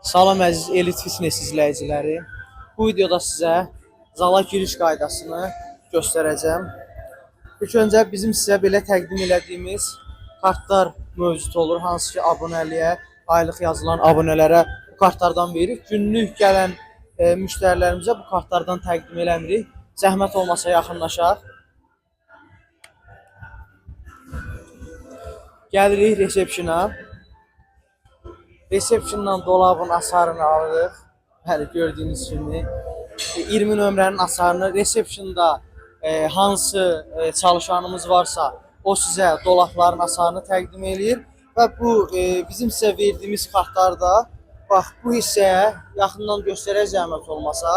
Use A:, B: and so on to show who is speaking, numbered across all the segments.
A: Salam əziz Elit Fitness izləyiciləri. Bu videoda sizə zala giriş qaydasını göstərəcəm. İlk öncə bizim sizə belə təqdim elədiyimiz kartlar mövcud olur. Hansı ki abunəliyə, aylıq yazılan abunələrə bu kartlardan veririk. Günlük gələn müştərilərimizə bu kartlardan təqdim eləmirik. Zəhmət olmasa yaxınlaşaq. Gəlirik resepsiyona. Resepsiyondan dolabın asarını alırıq. Bəli, gördüyünüz kimi 20 nömrənin asarını resepsiyonda hansı çalışanımız varsa o sizə dolabların asarını təqdim eləyir və bu bizim sizə verdiyimiz kartlarda bax bu hissəyə yaxından göstərək zəhmət olmasa.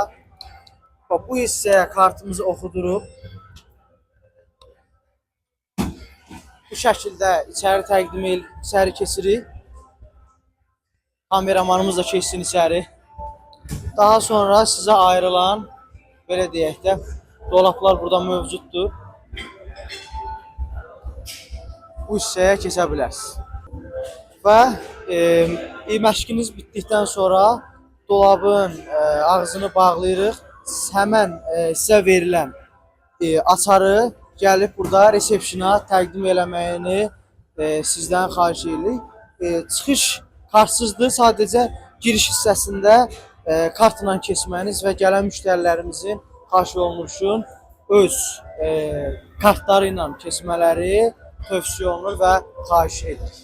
A: Bax bu hissəyə kartımızı oxuduruq. Bu şəkildə içəri keçirik. Kameramanımız da keçsin içəri. Daha sonra sizə ayrılan, belə deyək də, dolaplar burada mövcuddur. Bu hissəyə keçə bilərsiniz. Və məşqiniz bitdikdən sonra dolabın ağzını bağlayırıq. Həmən sizə verilən açarı gəlib burada resepsiyona təqdim eləməyini sizdən xahiş edirik. Çıxış kartsızdır, sadəcə giriş hissəsində kartla keçməniz və gələn müştərilərimizin xahiş olunur üçün öz kartları ilə keçmələri tövsiyə olunur və xahiş edilir.